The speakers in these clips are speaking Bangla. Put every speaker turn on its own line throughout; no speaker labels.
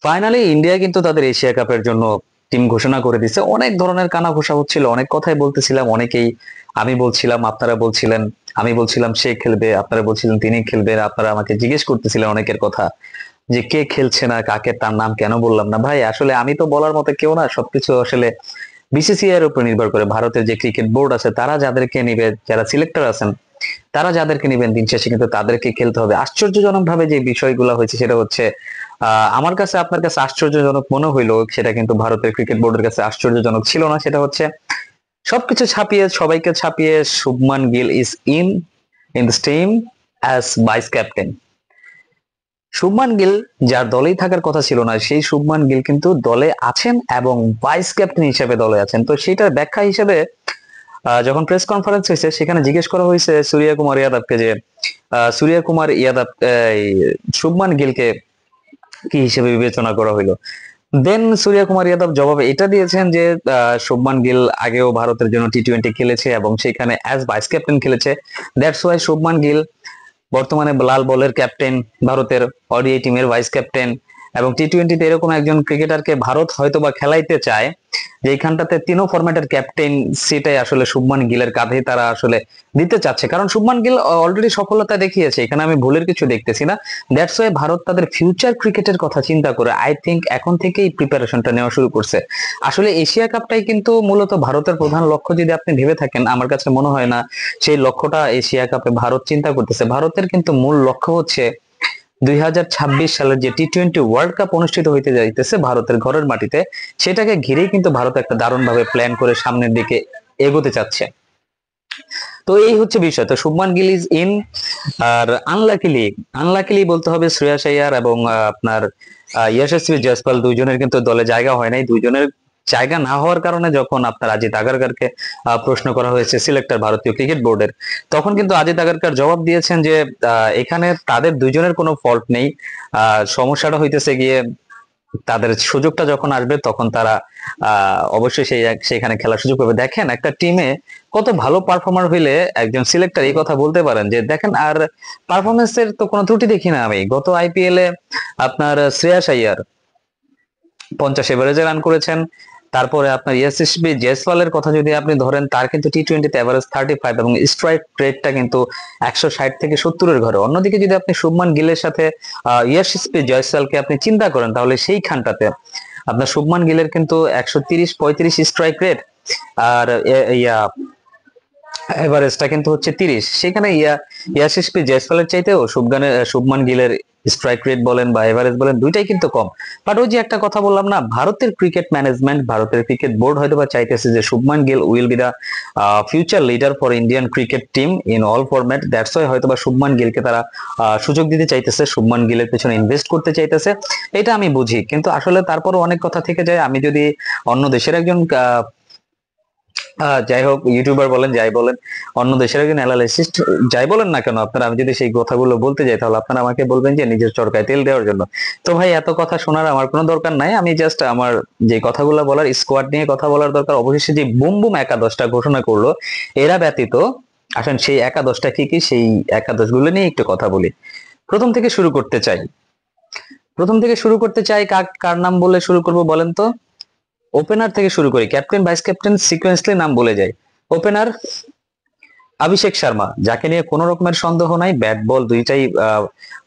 ফাইনালি ইন্ডিয়া কিন্তু তাদের এশিয়া কাপের জন্য টিম ঘোষণা করে দিছে। অনেক ধরনের কানাঘোষা হচ্ছিল, অনেক কথাই বলতেছিলাম অনেকেই। আমি বলছিলাম, আপনারা বলছিলেন। আমি বলছিলাম সে খেলবে, আপনারা বলছিলেন তিনি খেলবেন। আপনারা আমাকে জিজ্ঞেস করতেছিলেন অনেকের কথা, যে কে খেলছে না, কাকে, তার নাম কেন বললাম না। ভাই আসলে আমি তো বলার মতো কেউ না, সবকিছু আসলে বিসিসিআই এর উপর নির্ভর করে। ভারতের যে ক্রিকেট বোর্ড আছে তারা যাদেরকে নিবে, যারা সিলেক্টর আছেন তারা যাদেরকে নিবেন, দিন শেষে কিন্তু তাদেরকে খেলতে হবে। আশ্চর্যজনক ভাবে যে বিষয়গুলো হয়েছে সেটা হচ্ছে, আমার কাছে আপনার কাছে আশ্চর্যজনক মনে হইলো, সেটা কিন্তু ভারতের ক্রিকেট বোর্ডের কাছে আশ্চর্যজনক ছিল না। সেটা হচ্ছে সবকিছু ছাপিয়ে, সবাইকে ছাপিয়ে, Shubman Gill is in the team as vice captain. Shubman Gill যার দলেই থাকার কথা ছিল না, সেই শুভমান গিল কিন্তু দলে আছেন এবং ভাইস ক্যাপ্টেন হিসেবে দলে আছেন। তো সেটার ব্যাখ্যা হিসেবে যখন প্রেস কনফারেন্স হয়েছে সেখানে জিজ্ঞেস করা হয়েছে সূর্য কুমার যাদবকে, যে সূর্য কুমার যাদব শুভমান গিলকে কি হিসেবে বিবেচনা করা হইলো। দেন সূর্য কুমার যাদব জবাবে এটা দিয়েছেন যে শুভমান গিল আগেও ভারতের জন্য টি-20 খেলেছে এবং সেখানে অ্যাজ ভাইস ক্যাপ্টেন খেলেছে। দ্যাটস ওয়াই শুভমান গিল বর্তমানে লাল বলের ক্যাপ্টেন, ভারতের ওডিআই টিমের ভাইস ক্যাপ্টেন। এবং টি-20তে এরকম একজন ক্রিকেটারকে ভারত হয়তো বা খেলাইতে চায় যেখানটাতে তিনও ফরম্যাটের ক্যাপ্টেন, সেটাই আসলে শুভমান গিলের কাঁধে তারা আসলে দিতে চাচ্ছে। কারণ শুভমান গিল অলরেডি সফলতা দেখিয়েছে, এখানে আমি ভুলের কিছু দেখতেছি না। দ্যাটস ওয়াই ভারত তাদের ফিউচার ক্রিকেটের কথা চিন্তা করে আই থিঙ্ক এখন থেকেই প্রিপারেশনটা নেওয়া শুরু করছে। আসলে এশিয়া কাপটাই কিন্তু মূলত ভারতের প্রধান লক্ষ্য যদি আপনি ভেবে থাকেন, আমার কাছে মনে হয় না সেই লক্ষ্যটা এশিয়া কাপে ভারত চিন্তা করতেছে। ভারতের কিন্তু মূল লক্ষ্য হচ্ছে 2026 সালের যে টি-20 ওয়ার্ল্ড কাপ অনুষ্ঠিত হইতে যাইতেছে ভারতের ঘরের মাটিতে, সেটাকে ঘিরেই কিন্তু ভারত একটা দারুণ ভাবে প্ল্যান করে সামনের দিকে এগোতে চাচ্ছে। তো এই হচ্ছে বিষয়। তো শুভমান গিল ইজ ইন। আর আনলাকিলি, আনলাকিলি বলতে হবে শ্রেয়াস আইয়ার এবং আপনার ইয়াশস্বী জয়সওয়াল দুইজনের কিন্তু দলে জায়গা হয় নাই। দুইজনের জায়গা না হওয়ার কারণে যখন আপনার অজিত আগারকারকে প্রশ্ন করা হয়েছে সিলেক্টর ভারতীয় ক্রিকেট বোর্ডের, তখন কিন্তু অজিত আগারকার জবাব দিয়েছেন যে এখানে তাদের দুইজনের কোনো ফল্ট নেই। সমস্যাটা হইতেছে গিয়ে তাদের সুযোগটা যখন আসবে তখন তারা অবশ্যই সেখানে খেলার সুযোগ পাবে। দেখেন একটা টিমে কত ভালো পারফর্মার হইলে একজন সিলেক্টর এই কথা বলতে পারেন যে দেখেন, আর পারফরমেন্সের তো কোনো ত্রুটি দেখি না আমি। গত আইপিএল এ আপনার শ্রেয়াস আইয়ার 50 এভারেজে রান করেছেন। তারপরে আপনার ইয়াশস্বী জয়সওয়ালের কথা যদি আপনি ধরেন, তার কিন্তু টি-20তে এভারেজ 35 এবং স্ট্রাইক রেটটা কিন্তু 160 থেকে 70-এর ঘরে। অন্যদিকে যদি আপনি শুভমান গিলের সাথে ইয়াশস্বী জয়সওয়ালকে আপনি চিন্তা করেন, তাহলে সেইখানটাতে আপনার শুভমান গিলের কিন্তু 130-35 স্ট্রাইক রেট, আর ইয়া এভারেজটা কিন্তু হচ্ছে 30। সেখানে ইয়াশস্বী জয়সওয়ালের চাইতেও শুভমান গিলের স্ট্রাইক রেট বলেন বা এভারেজ বলেন, দুইটাই কিন্তু কম। বাট ওই যে একটা কথা বললাম না, ভারতের ক্রিকেট ম্যানেজমেন্ট, ভারতের ক্রিকেট বোর্ড হয়তো বা চাইতেছে যে Shubman Gill will be the future leader for Indian cricket team in all format. That's why হয়তো বা শুভমান গিলকে তারা সুযোগ দিতে চাইতেছে, শুভমান গিলের পেছনে ইনভেস্ট করতে চাইতেছে। এটা আমি বুঝি, কিন্তু আসলে তারপরও অনেক কথা থেকে যায়। আমি যদি অন্য দেশের একজন যাই হোক ইউটিউবার বলেন, যাই বলেন, অন্য দেশের একজন অ্যানালিস্ট যাই বলেন না কেন আপনারা, আমি যদি সেই কথাগুলো বলতে যাই তাহলে আপনারা আমাকে বলবেন যে নিজের চরকায় তেল দেওয়ার জন্য। তো ভাই এত কথা শোনার আমার কোনো দরকার নাই। আমি জাস্ট আমার যে কথাগুলো বলার, স্কোয়াড নিয়ে কথা বলার দরকার। অবশেষে যে বুম বুম একাদশটা ঘোষণা করলো, এরা ব্যতীত আসেন সেই একাদশটা কি কি, সেই একাদশ গুলো নিয়ে একটু কথা বলি। প্রথম থেকে শুরু করতে চাই, প্রথম থেকে শুরু করতে চাই। কার নাম বলে শুরু করব বলেন তো? ওপেনার থেকে শুরু করি, ক্যাপ্টেন ভাইস ক্যাপ্টেন সিকোয়েন্সলি নাম বলে যাই। ওপেনার অভিষেক শর্মা, যাকে নিয়ে কোনো রকমের সন্দেহ নাই, ব্যাট বল দুইটাই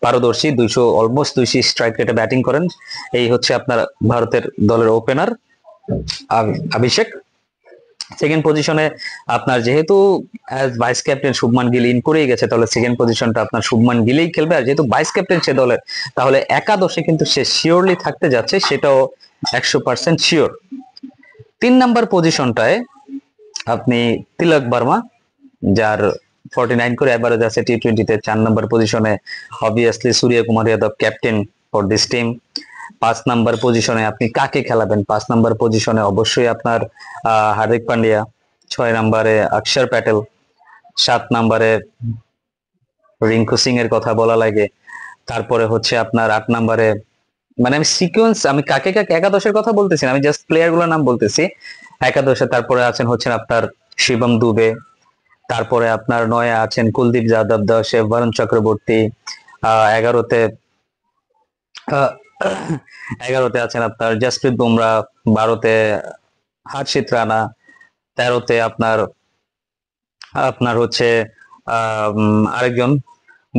পারদর্শী, 200 অলমোস্ট 200 স্ট্রাইক রেটে ব্যাটিং করেন। এই হচ্ছে আপনার ভারতের দলের ওপেনার অভিষেক। সেকেন্ড পজিশনে আপনার যেহেতু as vice captain Shubman Gill in করেই গেছে, তাহলে সেকেন্ড পজিশনটা আপনার শুভমান গিলেই খেলবে। আর যেহেতু ভাইস ক্যাপ্টেন সে দলের, তাহলে একাদশে কিন্তু সে শিওরলি থাকতে যাচ্ছে, সেটাও 100% শিওর। 3 নাম্বার পজিশনটায় আপনি তিলক বর্মা, যার 49 করে অ্যাভারেজ আছে টি-20 তে। 4 নাম্বার পজিশনে obviously Surya Kumar Yadav, captain for this team. 5 number পজিশনে আপনি কাকে খেলাবেন? 5 নাম্বার পজিশনে অবশ্যই আপনার হার্দিক পান্ডিয়া। 6 নাম্বারে অক্ষর প্যাটেল। 7 নাম্বারে রিঙ্কু সিং এর কথা বলা লাগে। তারপরে হচ্ছে আপনার 8 নাম্বারে, মানে আমি সিকোয়েন্স, আমি কাকে কাকে একাদশের কথা বলতেছি না, আমি জাস্ট প্লেয়ার গুলোর নাম বলতেছি একাদশে। তারপরে আছেন হচ্ছেন আপনার শিবম দুবে। তারপরে আপনার 9-এ আছেন কুলদীপ যাদব, 10-এ বরুণ চক্রবর্তী, 11-তে 11তে আছেন আপনার জাসপ্রীত বুমরা, 12তে হার্ষিত রানা, 13তে আপনার আপনার হচ্ছে আরেকজন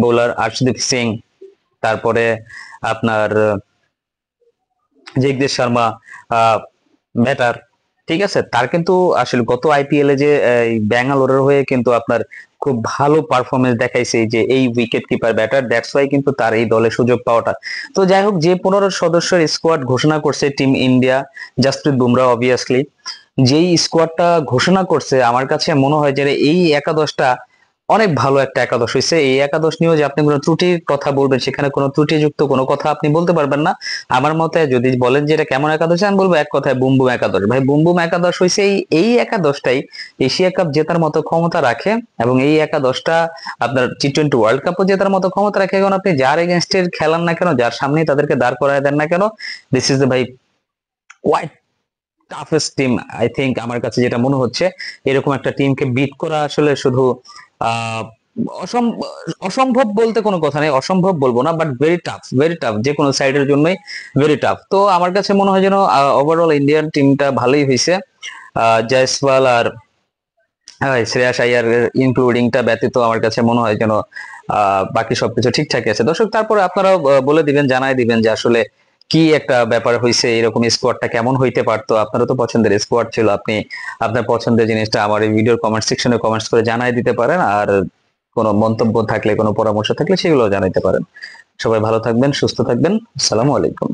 বোলার আর্শদীপ সিং, তারপরে আপনার জগদীশ শর্মা ব্যাটার। ঠিক আছে, তার কিন্তু আসলে গত আইপিএল এ যে এই ব্যাঙ্গালোরের হয়ে কিন্তু আপনার খুব ভালো পারফরমেন্স দেখাইছে যে এই wicket keeper batter, that's why কিন্তু তার এই দলে সুযোগ পাওয়াটা। তো যাই হোক, যে 15 সদস্যের স্কোয়াড ঘোষণা করছে team India, Jasprit Bumrah obviously যেই স্কোয়াডটা ঘোষণা করছে, আমার কাছে মনে হয় যে এই একাদশটা অনেক ভালো একটা একাদশ হয়েছে। এই একাদশ নিয়েও যে আপনি কোনো ত্রুটির কথা বলবেন, সেখানে কোনো ত্রুটিযুক্ত কোনো কথা আপনি বলতে পারবেন না। আমার মতে যদি বলেন যে এটা কেমন একাদশ, আমি বলবো এক কথায় বুম বুম একাদশ। ভাই বুম বুম একাদশ হয়েছে এই একাদশটাই এশিয়া কাপ জেতার মতো ক্ষমতা রাখে, এবং এই একাদশটা আপনার টি-20 ওয়ার্ল্ড কাপও জেতার মতো ক্ষমতা রাখে। এখন আপনি যার এগেনস্টে খেলান না কেন, যার সামনেই তাদেরকে দাঁড় করায় দেন না কেন, দিস ইজ দ্য ভাই quite toughest team I think. আমার কাছে যেটা মনে হচ্ছে, এরকম একটা টিমকে বিট করা আসলে শুধু আহ অসম্ভব বলতে কোনো কথা নেই, অসম্ভব বলবো না, but very tough, very tough, যে কোনো সাইডের জন্যই ভেরি টাফ। তো আমার কাছে মনে হয় যেন ওভারঅল ইন্ডিয়ান টিমটা ভালোই হয়েছে। জয়সওয়াল আর শ্রেয়াস আইয়ার ইনক্লুডিংটা ব্যতীত আমার কাছে মনে হয় যেন বাকি সবকিছু ঠিকঠাক আছে। দর্শক, তারপরে আপনারাও বলে দিবেন, জানাই দিবেন যে আসলে কি একটা ব্যাপার হয়েছে, এরকম স্কোয়াডটা কেমন হইতে পারতো। আপনারও তো পছন্দের স্কোয়াড ছিল, আপনি আপনার পছন্দের জিনিসটা আমার এই ভিডিওর কমেন্ট সেকশনে কমেন্টস করে জানাই দিতে পারেন। আর কোনো মন্তব্য থাকলে, কোনো পরামর্শ থাকলে সেগুলো জানাইতে পারেন। সবাই ভালো থাকবেন, সুস্থ থাকবেন। আসসালামু আলাইকুম।